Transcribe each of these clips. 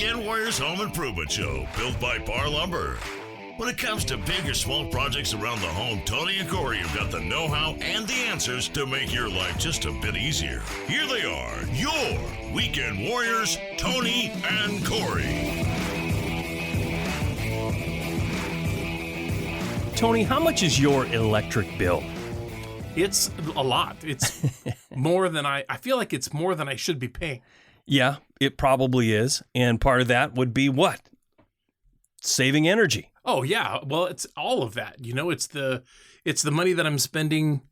Weekend Warriors Home Improvement Show, built by PARR Lumber. When it comes to big or small projects around the home, Tony and Corey have got the know-how and the answers to make your life just a bit easier. Here they are, your Weekend Warriors, Tony and Corey. Tony, how much is your electric bill? It's a lot. It's more than I feel like it's more than I should be paying. Yeah, it probably is. And part of that would be what? Saving energy. Oh yeah, well it's all of that. You know, it's the money that I'm spending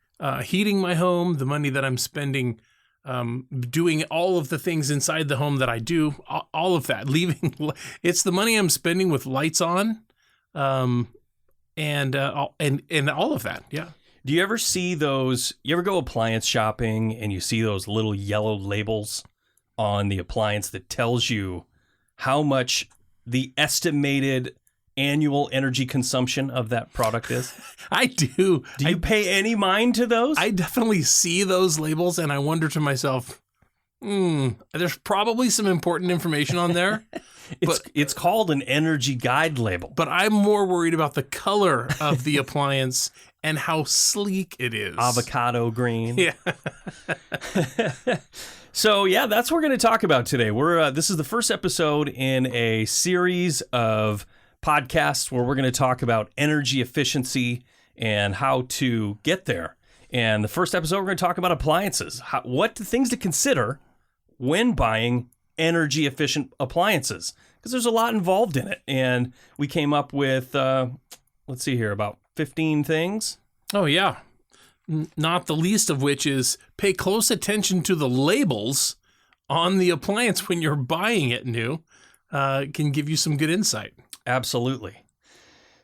heating my home, the money that I'm spending doing all of the things inside the home that I do, all of that. It's the money I'm spending with lights on, and all of that. Yeah. Do you ever see those? You ever go appliance shopping and you see those little yellow labels on the appliance that tells you how much the estimated annual energy consumption of that product is? I do. Do you pay any mind to those? I definitely see those labels and I wonder to myself, there's probably some important information on there. It's called an energy guide label. But I'm more worried about the color of the appliance and how sleek it is. Avocado green. Yeah. So, yeah, that's what we're going to talk about today. This is the first episode in a series of podcasts where we're going to talk about energy efficiency and how to get there. And the first episode, we're going to talk about appliances. What things to consider when buying energy efficient appliances, because there's a lot involved in it. And we came up with, let's see here, about 15 things. Oh, yeah. Not the least of which is pay close attention to the labels on the appliance when you're buying it new. Can give you some good insight. Absolutely.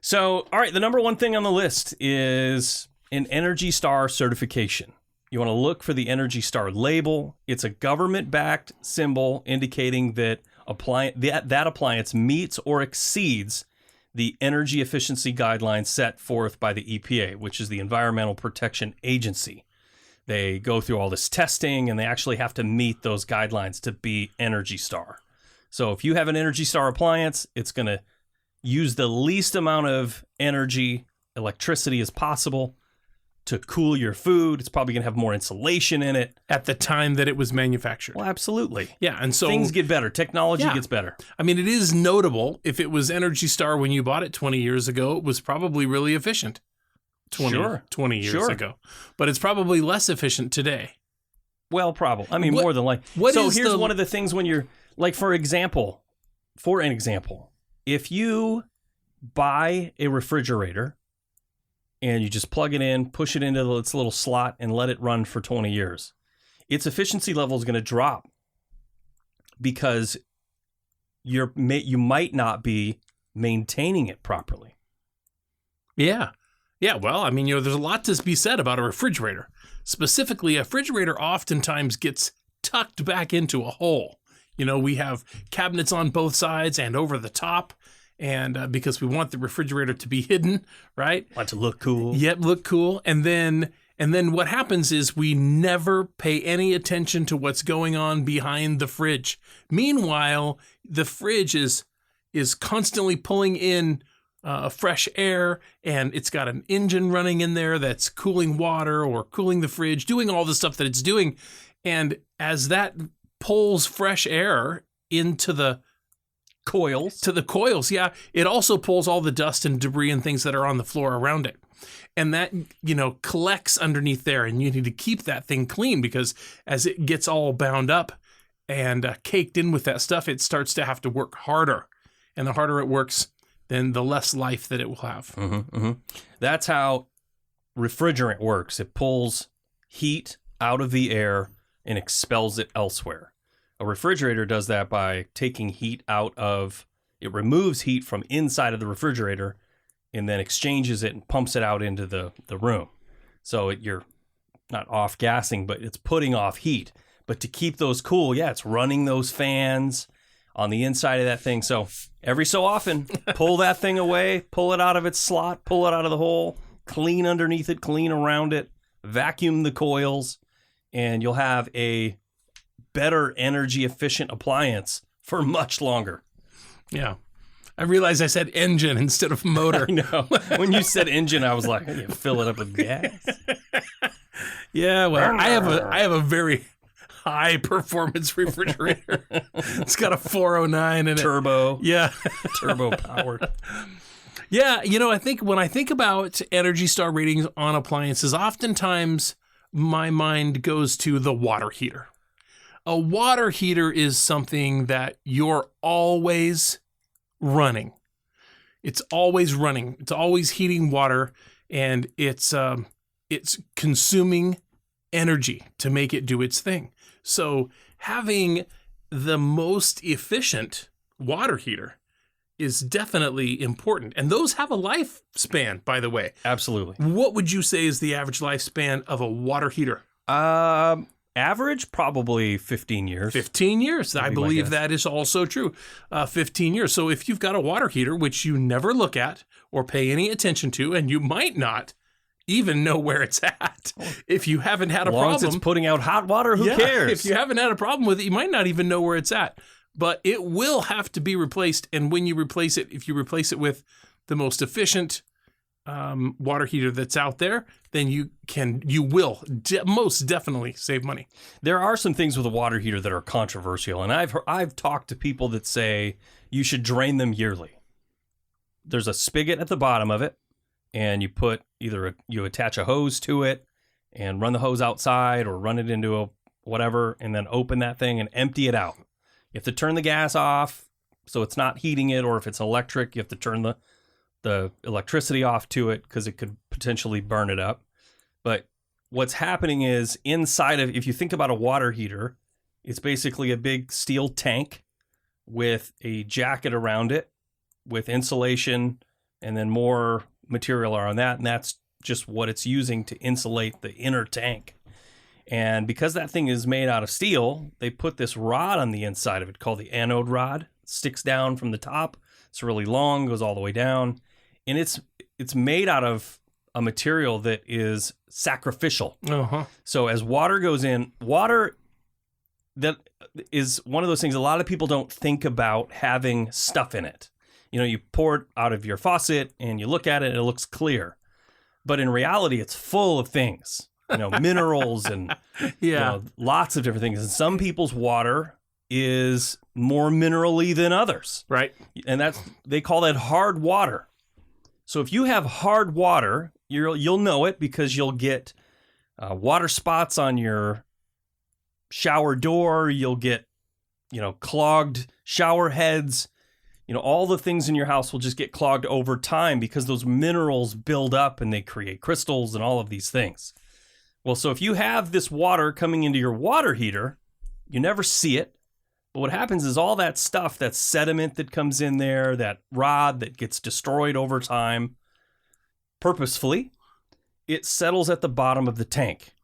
So, all right, the number one thing on the list is an Energy Star certification. You want to look for the Energy Star label. It's a government-backed symbol indicating that that appliance meets or exceeds the energy efficiency guidelines set forth by the EPA, which is the Environmental Protection Agency. They go through all this testing, and they actually have to meet those guidelines to be Energy Star. So if you have an Energy Star appliance, it's going to use the least amount of electricity as possible to cool your food. It's probably going to have more insulation in it. At the time that it was manufactured. Well, absolutely. Yeah, and so things get better. Technology gets better. I mean, it is notable. If it was Energy Star when you bought it 20 years ago, it was probably really efficient 20 years ago. But it's probably less efficient today. Well, probably. I mean, more than like. So here's one of the things when you're, like, for an example, if you buy a refrigerator and you just plug it in, push it into its little slot, and let it run for 20 years, its efficiency level is going to drop because you might not be maintaining it properly. Yeah. Yeah, well, I mean, there's a lot to be said about a refrigerator. Specifically, a refrigerator oftentimes gets tucked back into a hole. We have cabinets on both sides and over the top. And because we want the refrigerator to be hidden, right? Want to look cool. Yep, look cool. And then what happens is we never pay any attention to what's going on behind the fridge. Meanwhile, the fridge is constantly pulling in fresh air, and it's got an engine running in there that's cooling water or cooling the fridge, doing all the stuff that it's doing. And as that pulls fresh air into the coils, yeah, it also pulls all the dust and debris and things that are on the floor around it. And that, collects underneath there, and you need to keep that thing clean, because as it gets all bound up and caked in with that stuff, it starts to have to work harder. And the harder it works, then the less life that it will have. Mm-hmm, mm-hmm. That's how refrigerant works. It pulls heat out of the air and expels it elsewhere. A refrigerator does that by taking heat it removes heat from inside of the refrigerator and then exchanges it and pumps it out into the room. So you're not off-gassing, but it's putting off heat. But to keep those cool, it's running those fans on the inside of that thing. So every so often, pull that thing away, pull it out of its slot, pull it out of the hole, clean underneath it, clean around it, vacuum the coils, and you'll have a better energy efficient appliance for much longer. Yeah. I realized I said engine instead of motor. I know. When you said engine, I was like, you fill it up with gas. Yeah, well, I have a very high performance refrigerator. It's got a 409 in it. Turbo. Yeah. Turbo powered. Yeah, I think when I think about Energy Star ratings on appliances, oftentimes my mind goes to the water heater. A water heater is something that you're always running. It's always running. It's always heating water, and it's consuming energy to make it do its thing. So having the most efficient water heater is definitely important. And those have a lifespan, by the way. Absolutely. What would you say is the average lifespan of a water heater? Average, probably 15 years. 15 years. I my believe guess. that is also true. 15 years. So if you've got a water heater, which you never look at or pay any attention to, and you might not even know where it's at, if you haven't had a As long problem. as it's putting out hot water, who cares? If you haven't had a problem with it, you might not even know where it's at. But it will have to be replaced. And when you replace it, if you replace it with the most efficient water heater that's out there, then you will most definitely save money. There are some things with a water heater that are controversial, and I've talked to people that say you should drain them yearly. There's a spigot at the bottom of it, and you put you attach a hose to it and run the hose outside or run it into a whatever, and then open that thing and empty it out. You have to turn the gas off so it's not heating it, or if it's electric, you have to turn the electricity off to it because it could potentially burn it up. But what's happening is inside of, if you think about a water heater, it's basically a big steel tank with a jacket around it with insulation and then more material around that. And that's just what it's using to insulate the inner tank. And because that thing is made out of steel, they put this rod on the inside of it called the anode rod. It sticks down from the top. It's really long, goes all the way down. And it's made out of a material that is sacrificial. Uh-huh. So as water goes in, water that is one of those things a lot of people don't think about having stuff in it. You pour it out of your faucet and you look at it and it looks clear. But in reality, it's full of things, minerals and lots of different things. And some people's water is more minerally than others. Right. And they call that hard water. So if you have hard water, you'll know it because you'll get water spots on your shower door. You'll get, clogged shower heads. All the things in your house will just get clogged over time because those minerals build up and they create crystals and all of these things. Well, so if you have this water coming into your water heater, you never see it. But what happens is all that stuff, that sediment that comes in there, that rod that gets destroyed over time, purposefully, it settles at the bottom of the tank.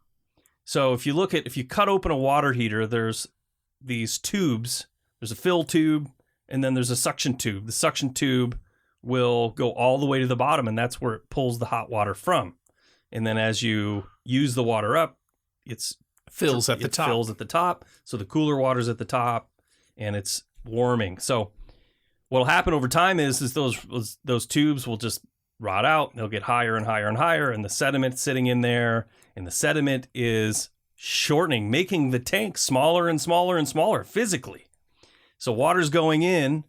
So if you cut open a water heater, there's these tubes. There's a fill tube, and then there's a suction tube. The suction tube will go all the way to the bottom, and that's where it pulls the hot water from. And then as you use the water up, it fills at the top. So the cooler water's at the top. And it's warming. So what'll happen over time is those tubes will just rot out. They'll get higher and higher and higher, and the sediment's sitting in there, and the sediment is shortening, making the tank smaller and smaller and smaller physically. So water's going in,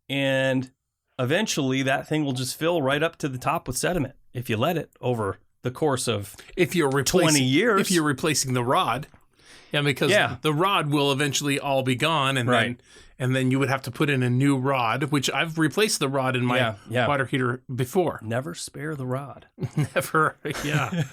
and eventually that thing will just fill right up to the top with sediment if you let it over the course of 20 years. If you're replacing the rod. Yeah, because the rod will eventually all be gone, and then you would have to put in a new rod, which I've replaced the rod in my water heater before. Never spare the rod. Never, yeah.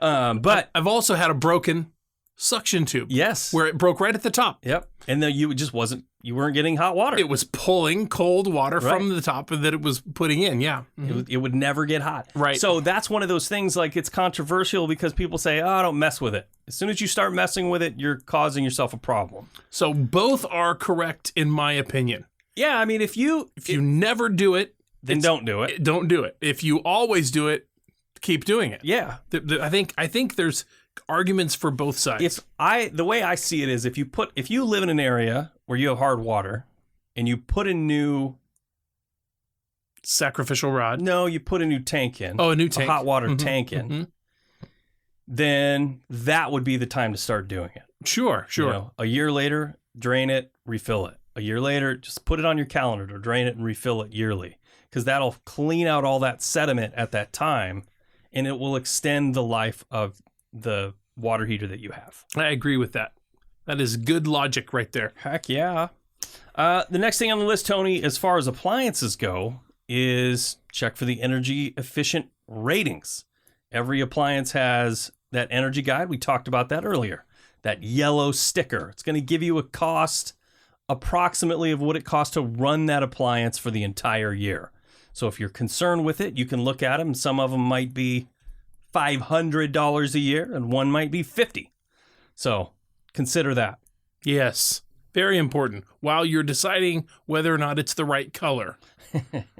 But I've also had a broken suction tube. Yes. Where it broke right at the top. Yep. And then you weren't getting hot water. It was pulling cold water from the top that it was putting in, yeah. Mm-hmm. It would never get hot. Right. So that's one of those things, like, it's controversial because people say, don't mess with it. As soon as you start messing with it, you're causing yourself a problem. So both are correct in my opinion. Yeah, I mean, if you never do it, then don't do it. Don't do it. If you always do it, keep doing it. Yeah. I think there's arguments for both sides. The way I see it is if you live in an area where you have hard water and you put a new sacrificial rod. No, you put a new tank in. Oh, a new tank. A hot water tank in. Mm-hmm. Then that would be the time to start doing it. Sure. A year later, drain it, refill it. A year later, just put it on your calendar to drain it and refill it yearly, because that'll clean out all that sediment at that time, and it will extend the life of the water heater that you have. I agree with that. That is good logic right there. Heck yeah. The next thing on the list, Tony, as far as appliances go, is check for the energy efficient ratings. Every appliance has that energy guide. We talked about that earlier. That yellow sticker. It's going to give you a cost approximately of what it costs to run that appliance for the entire year. So if you're concerned with it, you can look at them. Some of them might be $500 a year and one might be $50. So consider that. Yes. Very important. While you're deciding whether or not it's the right color,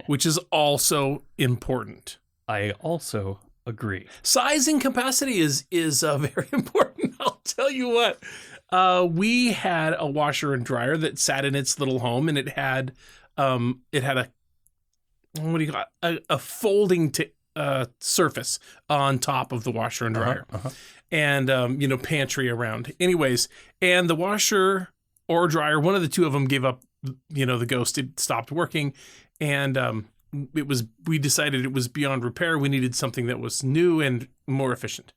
which is also important. I also agree. Size and capacity is very important. I'll tell you what. We had a washer and dryer that sat in its little home, and it had a what do you call it? A folding surface on top of the washer and dryer, and pantry around. Anyways, and the washer or dryer, one of the two of them gave up. The ghost. It stopped working, and we decided it was beyond repair. We needed something that was new and more efficient.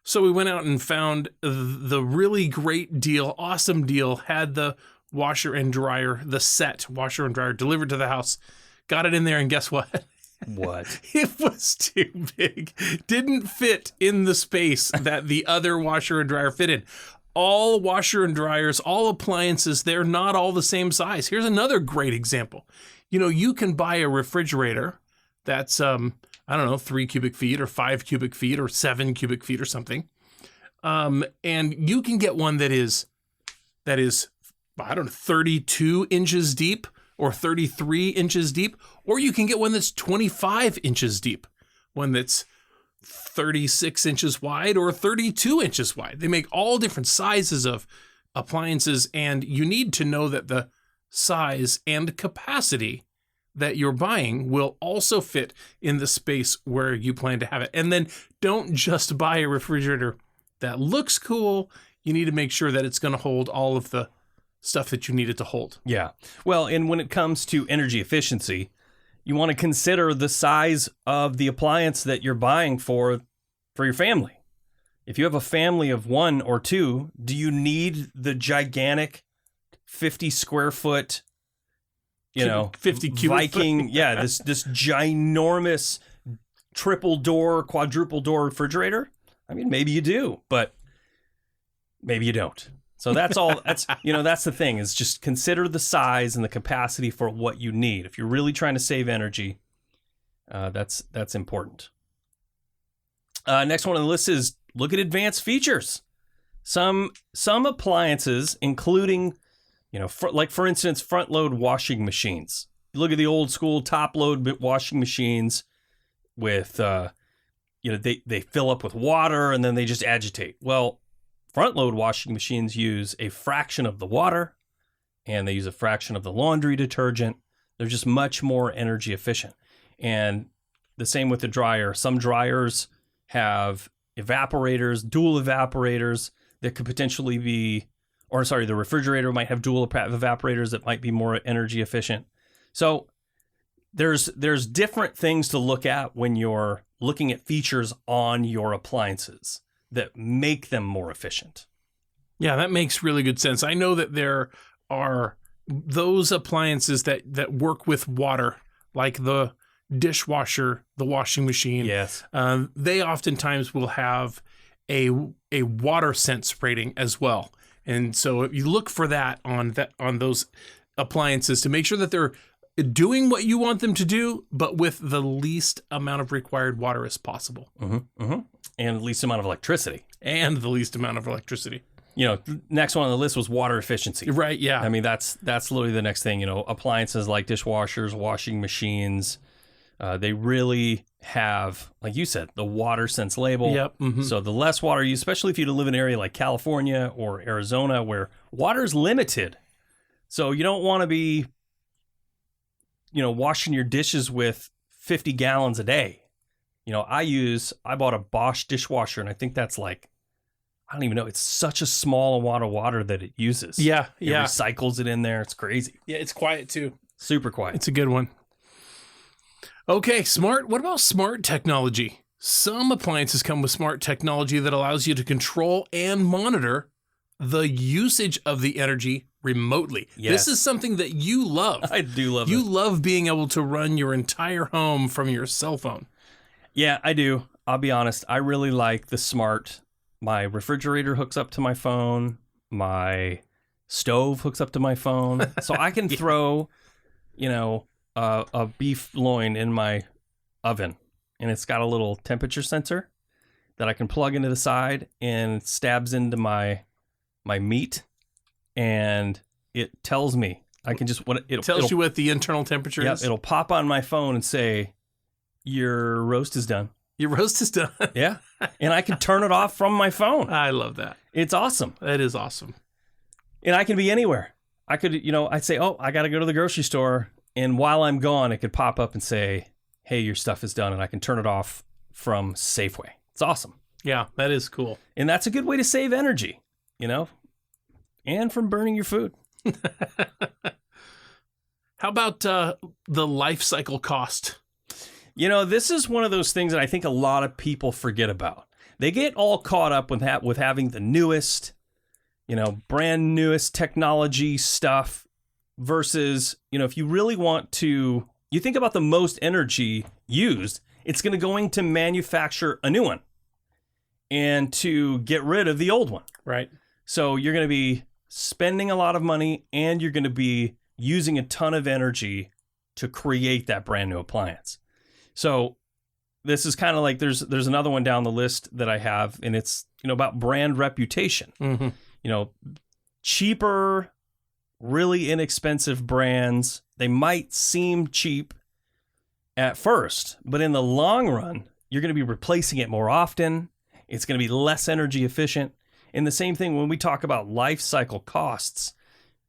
So we went out and found the really great deal, awesome deal, had the washer and dryer, the set washer and dryer delivered to the house, got it in there, and guess what? What? It was too big. Didn't fit in the space that the other washer and dryer fit in. All washer and dryers, all appliances, they're not all the same size. Here's another great example. You can buy a refrigerator that's, 3 cubic feet or 5 cubic feet or 7 cubic feet or something. And you can get one that is, 32 inches deep or 33 inches deep, or you can get one that's 25 inches deep, one that's 36 inches wide or 32 inches wide. They make all different sizes of appliances, and you need to know that the size and capacity that you're buying will also fit in the space where you plan to have it. And then don't just buy a refrigerator that looks cool. You need to make sure that it's going to hold all of the stuff that you need it to hold. Yeah. Well, and when it comes to energy efficiency, you want to consider the size of the appliance that you're buying for your family. If you have a family of 1 or 2, do you need the gigantic 50 square foot 50 cubic Viking, foot. yeah, this ginormous triple door, quadruple door refrigerator? I mean, maybe you do, but maybe you don't. So that's all. That's the thing, is just consider the size and the capacity for what you need. If you're really trying to save energy, that's important. Next one on the list is look at advanced features. Some appliances, including, for instance, front load washing machines. You look at the old school top load washing machines with, they fill up with water and then they just agitate. Well, front load washing machines use a fraction of the water and they use a fraction of the laundry detergent. They're just much more energy efficient. And the same with the dryer. Some dryers have evaporators, dual evaporators that could potentially be, the refrigerator might have dual evaporators that might be more energy efficient. So there's different things to look at when you're looking at features on your appliances that make them more efficient. Yeah, that makes really good sense. I know that there are those appliances that work with water, like the dishwasher, the washing machine. Yes. They oftentimes will have a water sense rating as well. And so if you look for that on those appliances to make sure that they're doing what you want them to do, but with the least amount of required water as possible. Mm-hmm, mm-hmm. And the least amount of electricity. Next one on the list was water efficiency. Right, yeah. I mean, that's literally the next thing. Appliances like dishwashers, washing machines, they really have, like you said, the water sense label. Yep. Mm-hmm. So the less water you, especially if you live in an area like California or Arizona where water is limited. So you don't want to be washing your dishes with 50 gallons a day. I bought a Bosch dishwasher, and I think that's like, I don't even know. It's such a small amount of water that it uses. Yeah. It recycles it in there. It's crazy. Yeah, it's quiet too. Super quiet. It's a good one. Okay, what about smart technology? Some appliances come with smart technology that allows you to control and monitor the usage of the energy remotely. Yes. This is something that you love. I do love You it. love being able to run your entire home from your cell phone. Yeah, I do. I'll be honest. I really like the smart. My refrigerator hooks up to my phone. My stove hooks up to my phone. So I can throw, a beef loin in my oven. And it's got a little temperature sensor that I can plug into the side, and it stabs into my meat, and it tells me. I can just It tells you what the internal temperature is. It'll pop on my phone and say, "Your roast is done." Your roast is done. Yeah, and I can turn it off from my phone. I love that. It's awesome. That is awesome. And I can be anywhere. I could, I'd say, "Oh, I got to go to the grocery store," and while I'm gone, it could pop up and say, "Hey, your stuff is done," and I can turn it off from Safeway. It's awesome. Yeah, that is cool. And that's a good way to save energy, and from burning your food. How about the life cycle cost? This is one of those things that I think a lot of people forget about. They get all caught up with having the newest, brand newest technology stuff versus, if you really want to, you think about the most energy used, it's going to go into manufacture a new one and to get rid of the old one. Right. So you're going to be spending a lot of money, and you're going to be using a ton of energy to create that brand new appliance. So this is kind of like there's another one down the list that I have, and it's about brand reputation. Mm-hmm. Cheaper, really inexpensive brands, they might seem cheap at first, but in the long run, you're going to be replacing it more often. It's going to be less energy efficient. And the same thing when we talk about life cycle costs,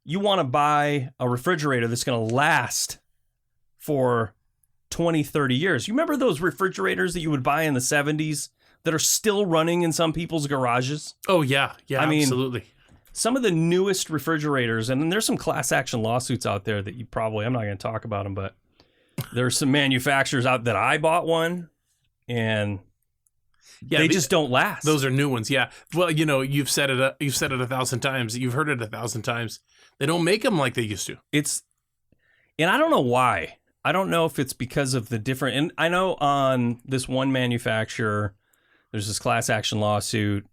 you want to buy a refrigerator that's going to last for 20, 30 years. You remember those refrigerators that you would buy in the 70s that are still running in some people's garages? Oh, yeah. Yeah, I mean, absolutely. Some of the newest refrigerators, and there's some class action lawsuits out there that I'm not going to talk about them, but there's some manufacturers out that I bought one, and they just don't last. Those are new ones, yeah. Well, you've said it 1,000 times. You've heard it 1,000 times. They don't make them like they used to. And I don't know why. I don't know if it's because of the different, and I know on this one manufacturer, there's this class action lawsuit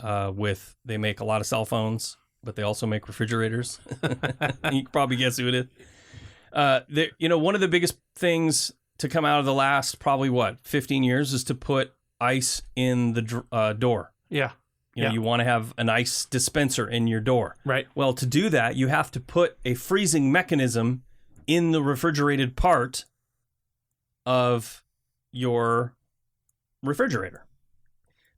they make a lot of cell phones, but they also make refrigerators. You can probably guess who it is. One of the biggest things to come out of the last probably 15 years is to put ice in the door. Yeah. You want to have an ice dispenser in your door. Right. Well, to do that, you have to put a freezing mechanism in the refrigerated part of your refrigerator.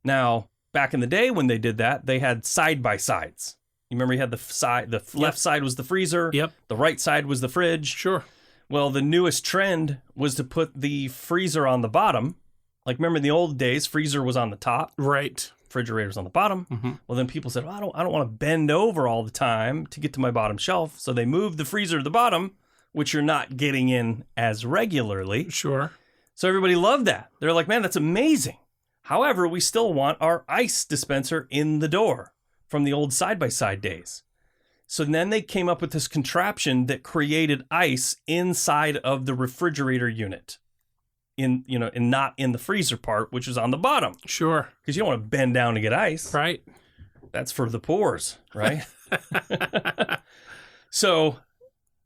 Now, back in the day when they did that, they had side-by-sides. You remember you had the left side was the freezer. Yep. The right side was the fridge. Sure. Well, the newest trend was to put the freezer on the bottom. Like, remember in the old days, freezer was on the top. Right. Refrigerator's on the bottom. Mm-hmm. Well, then people said, well, I don't want to bend over all the time to get to my bottom shelf. So they moved the freezer to the bottom, which you're not getting in as regularly. Sure. So everybody loved that. They're like, man, that's amazing. However, we still want our ice dispenser in the door from the old side-by-side days. So then they came up with this contraption that created ice inside of the refrigerator unit, and not in the freezer part, which is on the bottom. Sure. Because you don't want to bend down to get ice. Right. That's for the pores, right? So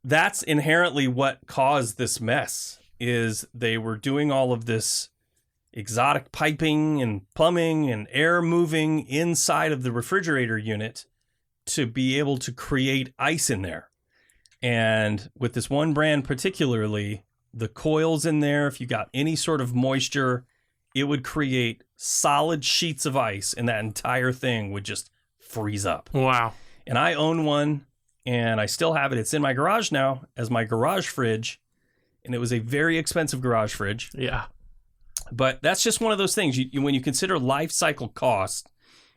that's inherently what caused this mess, is they were doing all of this exotic piping and plumbing and air moving inside of the refrigerator unit to be able to create ice in there. And with this one brand particularly, the coils in there, if you got any sort of moisture, it would create solid sheets of ice, and that entire thing would just freeze up. Wow. And I own one, and I still have it. It's in my garage now as my garage fridge. and it was a very expensive garage fridge. Yeah. But that's just one of those things. When you consider life cycle cost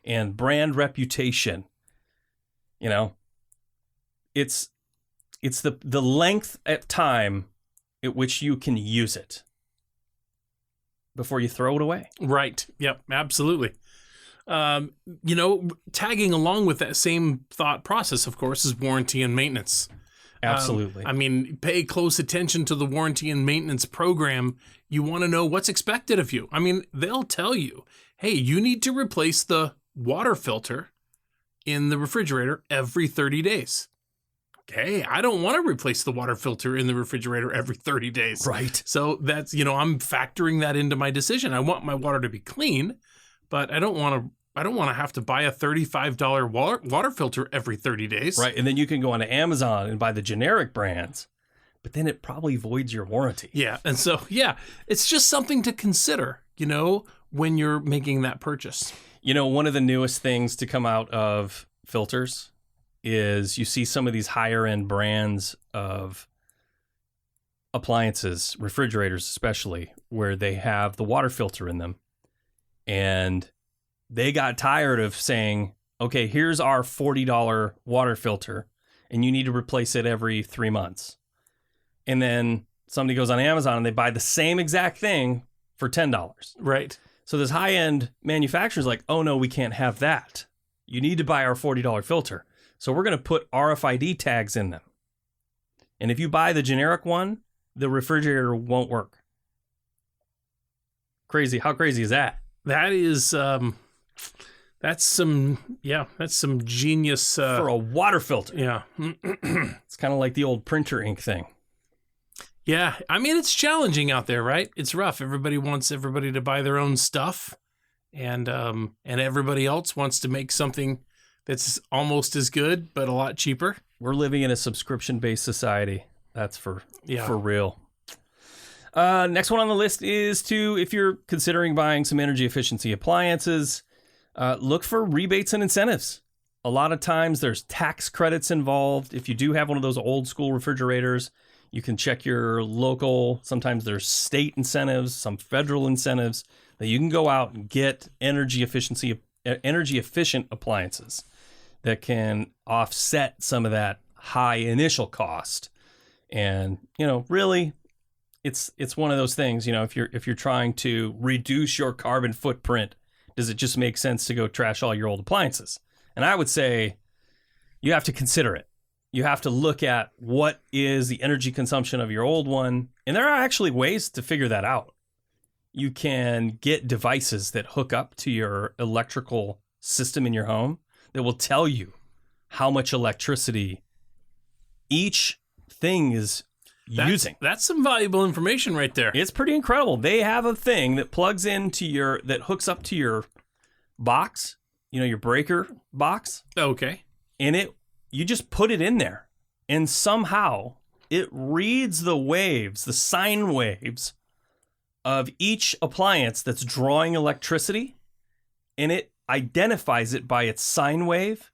and brand reputation, it's the length at time at which you can use it before you throw it away. Right. Yep. Absolutely. Tagging along with that same thought process, of course, is warranty and maintenance. Absolutely. Pay close attention to the warranty and maintenance program. You want to know what's expected of you. They'll tell you, hey, you need to replace the water filter in the refrigerator every 30 days. Okay, I don't want to replace the water filter in the refrigerator every 30 days. Right. So that's, I'm factoring that into my decision. I want my water to be clean, but I don't want to have to buy a $35 water filter every 30 days. Right. And then you can go onto Amazon and buy the generic brands, but then it probably voids your warranty. Yeah. And so, it's just something to consider, when you're making that purchase. One of the newest things to come out of filters is you see some of these higher end brands of appliances, refrigerators especially, where they have the water filter in them. And they got tired of saying, okay, here's our $40 water filter, and you need to replace it every 3 months. And then somebody goes on Amazon and they buy the same exact thing for $10. Right. So this high-end manufacturer's like, oh, no, we can't have that. You need to buy our $40 filter. So we're going to put RFID tags in them. And if you buy the generic one, the refrigerator won't work. Crazy. How crazy is that? That is, that's some genius. For a water filter. Yeah. It's kind of like the old printer ink thing. Yeah. It's challenging out there, right? It's rough. Everybody wants everybody to buy their own stuff. And everybody else wants to make something that's almost as good, but a lot cheaper. We're living in a subscription-based society. That's for real. Next one on the list is if you're considering buying some energy efficiency appliances, look for rebates and incentives. A lot of times there's tax credits involved. If you do have one of those old school refrigerators, you can check your local. Sometimes there's state incentives, some federal incentives that you can go out and get energy efficient appliances that can offset some of that high initial cost. And, really, it's one of those things, if you're trying to reduce your carbon footprint, does it just make sense to go trash all your old appliances? And I would say you have to consider it. You have to look at what is the energy consumption of your old one. And there are actually ways to figure that out. You can get devices that hook up to your electrical system in your home that will tell you how much electricity each thing is using. That's some valuable information right there. It's pretty incredible. They have a thing that plugs into that hooks up to your box, your breaker box. Okay. And you just put it in there, and somehow it reads the waves, the sine waves of each appliance that's drawing electricity, and it identifies it by its sine wave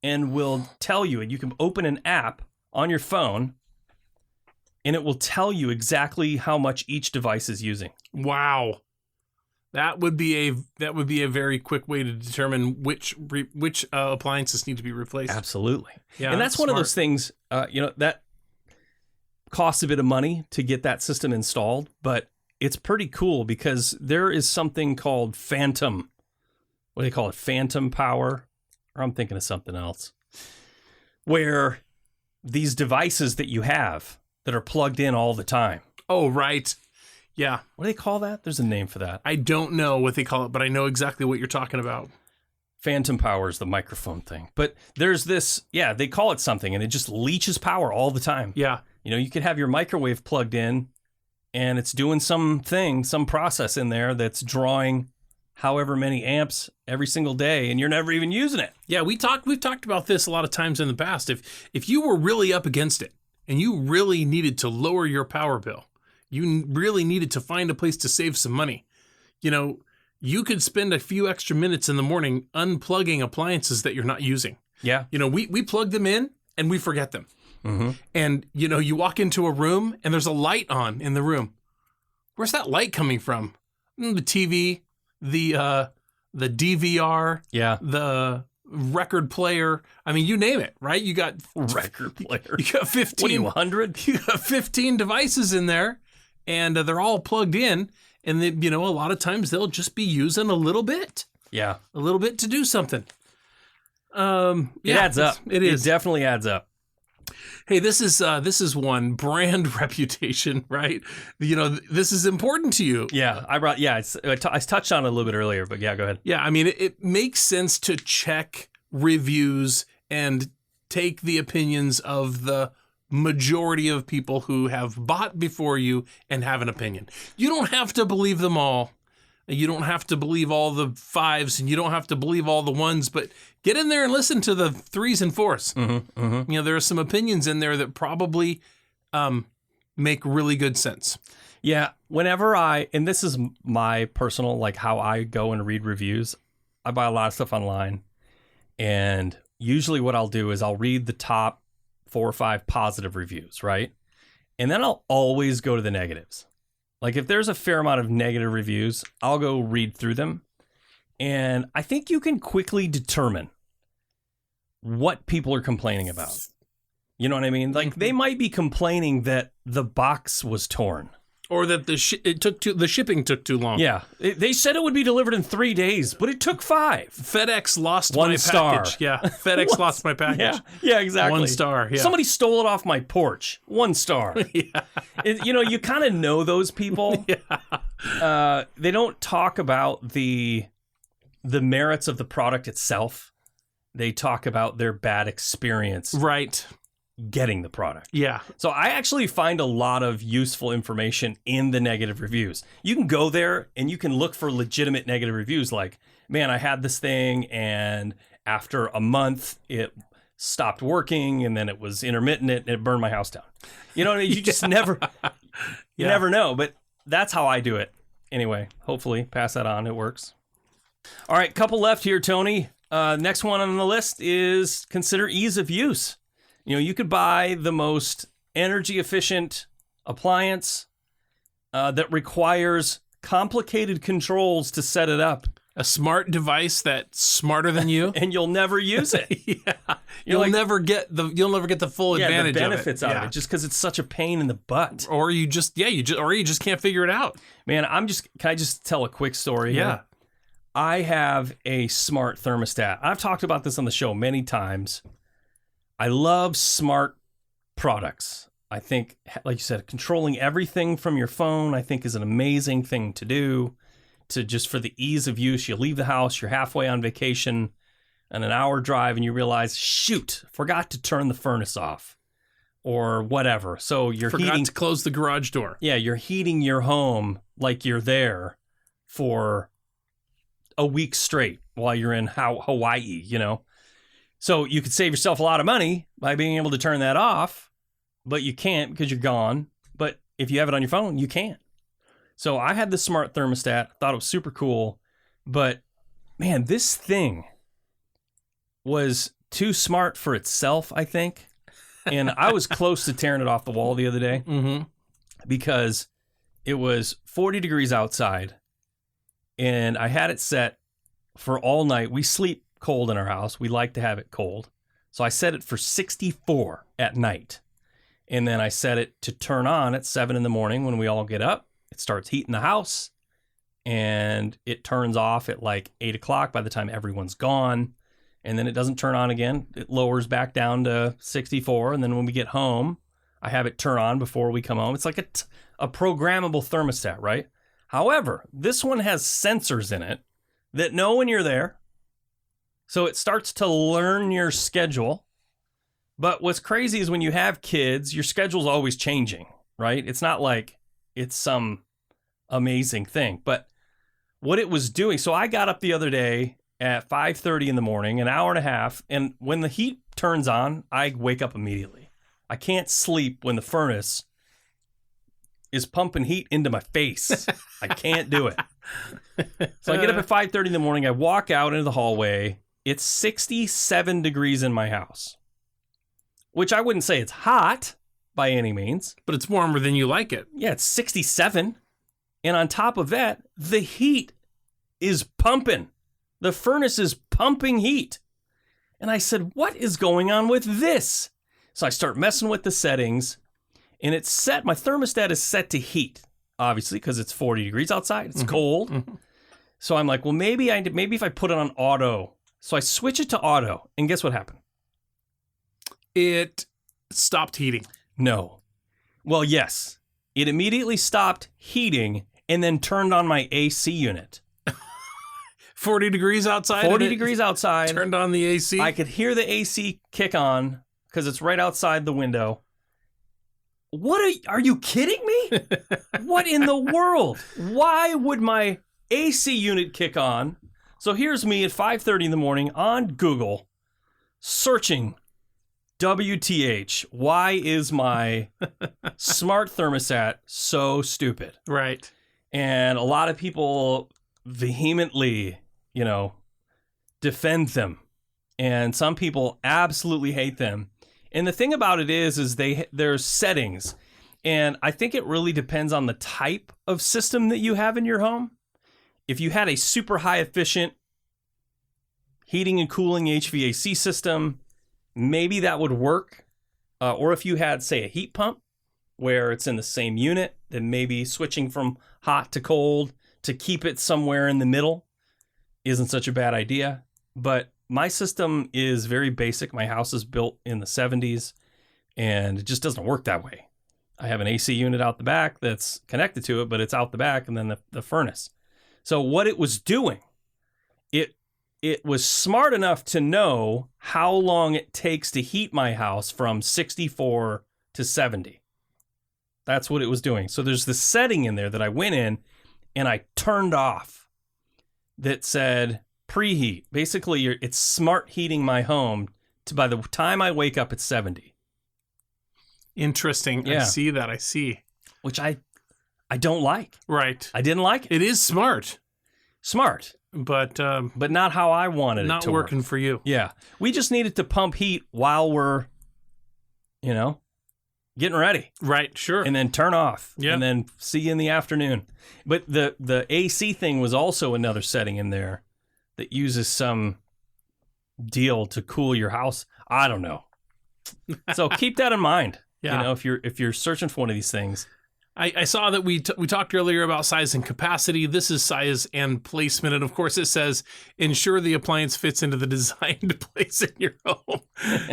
and will tell you, and you can open an app on your phone and it will tell you exactly how much each device is using. Wow. That would be a very quick way to determine which appliances need to be replaced. Absolutely. Yeah, and that's one of those things, that costs a bit of money to get that system installed, but it's pretty cool because there is something called phantom. What do they call it? Phantom power? Or I'm thinking of something else. Where these devices that you have that are plugged in all the time. Oh, right. Yeah. What do they call that? There's a name for that. I don't know what they call it, but I know exactly what you're talking about. Phantom power is the microphone thing. But there's this, they call it something, and it just leaches power all the time. Yeah. You could have your microwave plugged in, and it's doing some process in there that's drawing however many amps every single day, and you're never even using it. Yeah, we've talked about this a lot of times in the past. If you were really up against it, and you really needed to lower your power bill, you really needed to find a place to save some money, you could spend a few extra minutes in the morning unplugging appliances that you're not using. Yeah. We plug them in and we forget them. And, you walk into a room and there's a light on in the room. Where's that light coming from? The TV, the DVR, the record player. I mean, you name it, right? You got Record player. You got 15. What are you, 100? You got 15 devices in there, and they're all plugged in. And a lot of times they'll just be using a little bit. Yeah. A little bit to do something. It adds up. It is. It definitely adds up. Hey, this is one brand reputation, right? This is important to you. Yeah, I touched on it a little bit earlier, but yeah, go ahead. Yeah, I mean, it makes sense to check reviews and take the opinions of the majority of people who have bought before you and have an opinion. You don't have to believe them all. You don't have to believe all the 5s, and you don't have to believe all the 1s, but get in there and listen to the 3s and 4s. There are some opinions in there that probably make really good sense. Yeah, whenever and this is my personal, like how I go and read reviews, I buy a lot of stuff online, and usually what I'll do is I'll read the top 4 or 5 positive reviews, right? And then I'll always go to the negatives. Like if there's a fair amount of negative reviews, I'll go read through them. And I think you can quickly determine what people are complaining about. You know what I mean? Like they might be complaining that the box was torn. Or that the shipping took too long. Yeah. They said it would be delivered in 3 days, but it took 5. FedEx lost One my star. package. Yeah, FedEx lost my package. Yeah, exactly. 1 star. Yeah. Somebody stole it off my porch. 1 star. You kind of know those people. They don't talk about the merits of the product itself. They talk about their bad experience. Right. Getting the product. Yeah. So I actually find a lot of useful information in the negative reviews. You can go there and you can look for legitimate negative reviews like, man, I had this thing and after a month it stopped working and then it was intermittent and it burned my house down. You know, you just never know, but that's how I do it. Anyway, hopefully pass that on. It works. All right, couple left here, Tony. Next one on the list is consider ease of use. You could buy the most energy efficient appliance that requires complicated controls to set it up. A smart device that's smarter than you, and you'll never use it. You'll never get the full advantage the benefits of it. Out of it, just because it's such a pain in the butt. Or you just can't figure it out. Man, can I just tell a quick story? Yeah. Here? I have a smart thermostat. I've talked about this on the show many times. I love smart products. I think, like you said, controlling everything from your phone, I think is an amazing thing to do. Just for the ease of use, you leave the house, you're halfway on vacation, and an hour drive, and you realize, shoot, forgot to turn the furnace off, or whatever. So you're forgot to close the garage door. Yeah, you're heating your home like you're there for a week straight while you're in Hawaii, So you could save yourself a lot of money by being able to turn that off, but you can't because you're gone. But if you have it on your phone, you can. So I had this smart thermostat, thought it was super cool, but man, this thing was too smart for itself, I think. And I was close to tearing it off the wall the other day because it was 40 degrees outside and I had it set for all night. We sleep cold in our house. We like to have it cold. So I set it for 64 at night. And then I set it to turn on at 7 in the morning when we all get up. It starts heating the house and it turns off at like 8 o'clock by the time everyone's gone. And then it doesn't turn on again. It lowers back down to 64. And then when we get home, I have it turn on before we come home. It's like a programmable thermostat, right? However, this one has sensors in it that know when you're there. So it starts to learn your schedule. But what's crazy is when you have kids, your schedule's always changing, right? It's not like it's some amazing thing. But what it was doing, so I got up the other day at 5:30 in the morning, an hour and a half, and when the heat turns on, I wake up immediately. I can't sleep when the furnace is pumping heat into my face. I can't do it. So I get up at 5:30 in the morning, I walk out into the hallway. It's 67 degrees in my house. which I wouldn't say it's hot by any means. But it's warmer than you like it. Yeah, it's 67. And on top of that, the heat is pumping. The furnace is pumping heat. And I said, what is going on with this? So I start messing with the settings, and it's set, my thermostat is set to heat, obviously, because it's 40 degrees outside. It's cold. So I'm like, well, maybe if I put it on auto. So I switch it to auto, and guess what happened? It stopped heating. No. Well, yes. It immediately stopped heating and then turned on my AC unit. 40 degrees outside? 40 degrees outside. Turned on the AC? I could hear the AC kick on because it's right outside the window. Are you kidding me? What in the world? Why would my AC unit kick on? So here's me at 5:30 in the morning on Google searching WTH. Why is my smart thermostat so stupid? Right. And a lot of people vehemently, defend them. And some people absolutely hate them. And the thing about it is there's settings. And I think it really depends on the type of system that you have in your home. If you had a super high efficient heating and cooling HVAC system, maybe that would work. Or if you had, say, a heat pump where it's in the same unit, then maybe switching from hot to cold to keep it somewhere in the middle isn't such a bad idea. But my system is very basic. My house is built in the 70s, and it just doesn't work that way. I have an AC unit out the back that's connected to it, but it's out the back, and then the furnace. So what it was doing, it was smart enough to know how long it takes to heat my house from 64 to 70. That's what it was doing. So there's this setting in there that I went in and I turned off that said preheat. Basically, it's smart heating my home to by the time I wake up, it's 70. Interesting. Yeah. I see that. I see. Which I don't like. Right. I didn't like it. It is smart. Smart. But not how I wanted it to work. Not working for you. Yeah. We just needed to pump heat while we're, getting ready. Right, sure. And then turn off. Yeah. And then see you in the afternoon. But the AC thing was also another setting in there that uses some deal to cool your house. I don't know. So keep that in mind. Yeah. If you're searching for one of these things. I saw that we talked earlier about size and capacity. This is size and placement. And of course it says, ensure the appliance fits into the designed place in your home,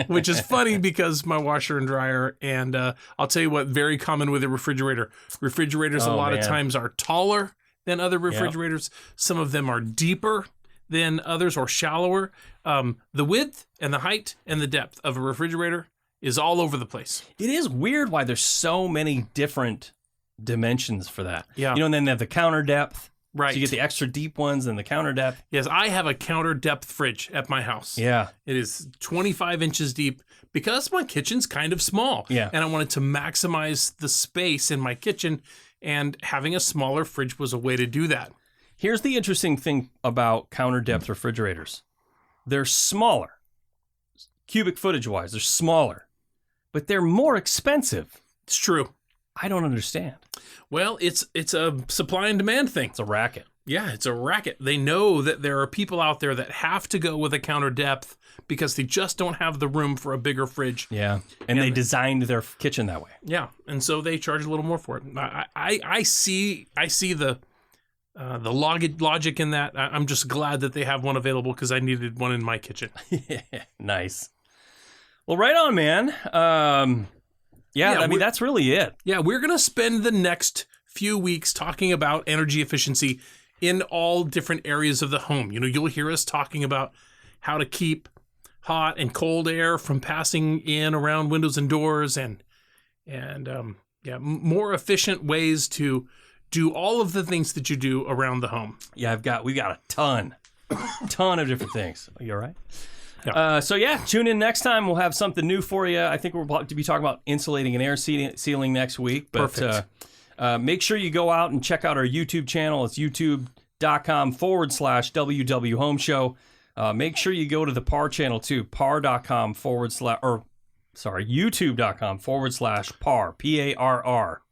which is funny because my washer and dryer, and I'll tell you what, very common with a refrigerator. Refrigerators a lot of times are taller than other refrigerators. Yep. Some of them are deeper than others or shallower. The width and the height and the depth of a refrigerator is all over the place. It is weird why there's so many different dimensions for that. Yeah. And then they have the counter depth. Right. So you get the extra deep ones and the counter depth. Yes, I have a counter depth fridge at my house. Yeah. It is 25 inches deep because my kitchen's kind of small. Yeah. And I wanted to maximize the space in my kitchen, and having a smaller fridge was a way to do that. Here's the interesting thing about counter depth refrigerators. They're smaller. Cubic footage wise, they're smaller. But they're more expensive. It's true. I don't understand. Well, it's a supply and demand thing. It's a racket. Yeah, it's a racket. They know that there are people out there that have to go with a counter depth because they just don't have the room for a bigger fridge. Yeah, and they designed their kitchen that way. Yeah, and so they charge a little more for it. I see the logic in that. I'm just glad that they have one available because I needed one in my kitchen. Nice. Well, right on, man. Yeah, I mean, that's really it. Yeah, we're going to spend the next few weeks talking about energy efficiency in all different areas of the home. You'll hear us talking about how to keep hot and cold air from passing in around windows and doors, and more efficient ways to do all of the things that you do around the home. Yeah, we got a ton of different things. Are you all right? Yeah. Tune in next time. We'll have something new for you. I think we're about to be talking about insulating and air sealing next week. But Perfect. Make sure you go out and check out our YouTube channel. It's youtube.com/WW Home Show. Make sure you go to the PARR channel too, PARR.com/ or youtube.com/PARR, PARR.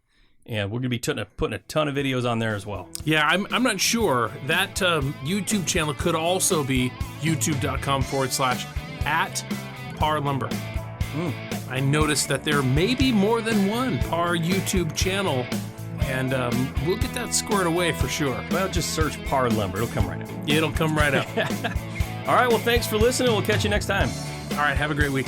And we're going to be putting a ton of videos on there as well. Yeah, I'm not sure. That YouTube channel could also be youtube.com/@PARR Lumber. I noticed that there may be more than one PARR YouTube channel, and we'll get that squared away for sure. Well, just search PARR Lumber. It'll come right up. It'll come right up. All right, well, thanks for listening. We'll catch you next time. All right, have a great week.